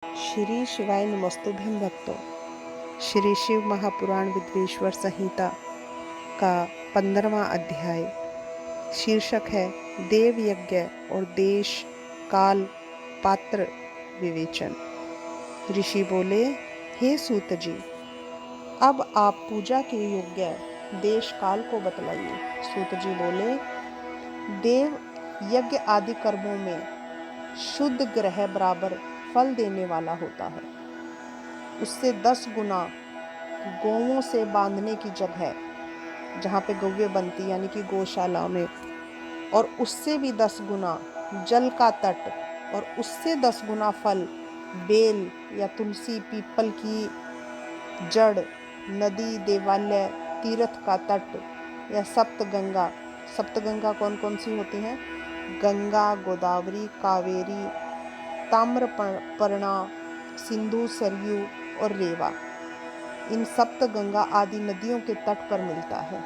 श्री शिवाय नमस्तुभ्यं भक्तों। श्री शिव महापुराण विद्वेश्वर संहिता का 15वां अध्याय शीर्षक है देव यज्ञ और देश काल पात्र विवेचन। ऋषि बोले, हे सूत जी, अब आप पूजा के योग्य देश काल को बतलाइए। सूत जी बोले, देव यज्ञ आदि कर्मों में शुद्ध ग्रह बराबर फल देने वाला होता है। उससे 10 गुना गौओं से बांधने की जगह जहाँ पे गौवें बनती यानी कि गौशाला में, और उससे भी 10 गुना जल का तट, और उससे 10 गुना फल बेल या तुलसी पीपल की जड़, नदी देवालय तीर्थ का तट या सप्तगंगा। सप्तगंगा कौन कौन सी होती हैं? गंगा, गोदावरी, कावेरी, ताम्रपर्णा, सिंधु, सरयू और रेवा। इन सप्तगंगा आदि नदियों के तट पर मिलता है।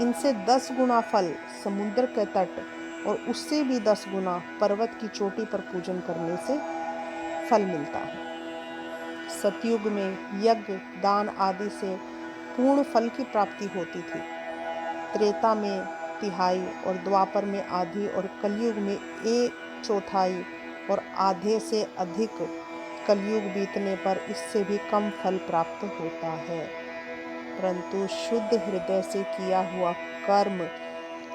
इनसे 10 गुना फल समुद्र के तट और उससे भी 10 गुना पर्वत की चोटी पर पूजन करने से फल मिलता है। सतयुग में यज्ञ दान आदि से पूर्ण फल की प्राप्ति होती थी। त्रेता में तिहाई और द्वापर में आधी और कलयुग में 1/4 और आधे से अधिक कलयुग बीतने पर इससे भी कम फल प्राप्त होता है। परंतु शुद्ध हृदय से किया हुआ कर्म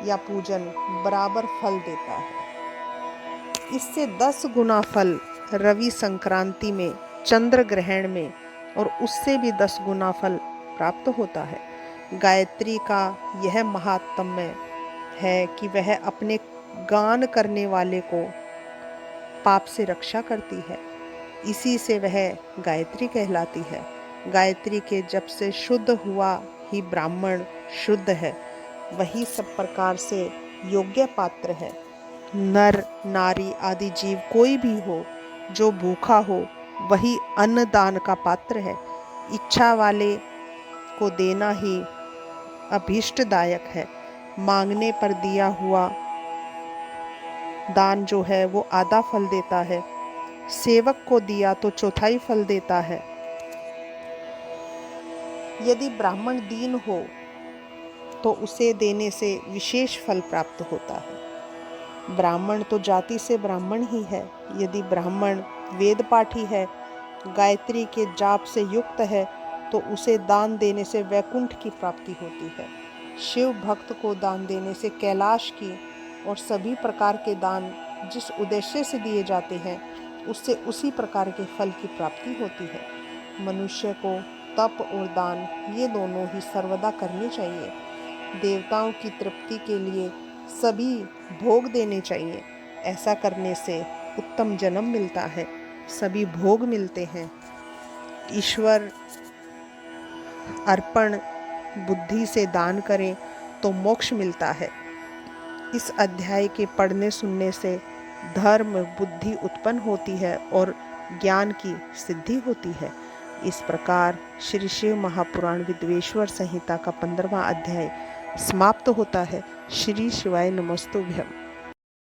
या पूजन बराबर फल देता है। इससे 10 गुना फल रवि संक्रांति में, चंद्र ग्रहण में, और उससे भी 10 गुना फल प्राप्त होता है। गायत्री का यह महात्म्य है कि वह अपने गान करने वाले को पाप से रक्षा करती है। इसी से वह गायत्री कहलाती है। गायत्री के जप से शुद्ध हुआ ही ब्राह्मण शुद्ध है। वही सब प्रकार से योग्य पात्र है। नर नारी आदि जीव कोई भी हो जो भूखा हो, वही अन्नदान का पात्र है। इच्छा वाले को देना ही अभीष्टदायक है। मांगने पर दिया हुआ दान जो है वो आधा फल देता है। सेवक को दिया तो 1/4 फल देता है। यदि ब्राह्मण दीन हो तो उसे देने से विशेष फल प्राप्त होता है। ब्राह्मण तो जाति से ब्राह्मण ही है। यदि ब्राह्मण वेद पाठी है, गायत्री के जाप से युक्त है, तो उसे दान देने से वैकुंठ की प्राप्ति होती है। शिव भक्त को दान देने से कैलाश की और सभी प्रकार के दान जिस उद्देश्य से दिए जाते हैं उससे उसी प्रकार के फल की प्राप्ति होती है। मनुष्य को तप और दान ये दोनों ही सर्वदा करने चाहिए। देवताओं की तृप्ति के लिए सभी भोग देने चाहिए। ऐसा करने से उत्तम जन्म मिलता है, सभी भोग मिलते हैं। ईश्वर अर्पण बुद्धि से दान करें तो मोक्ष मिलता है। इस अध्याय के पढ़ने सुनने से धर्म बुद्धि उत्पन्न होती है और ज्ञान की सिद्धि होती है। इस प्रकार श्री शिव महापुराण विद्वेश्वर संहिता का 15वां अध्याय समाप्त होता है। श्री शिवाय नमस्तुभ्यम।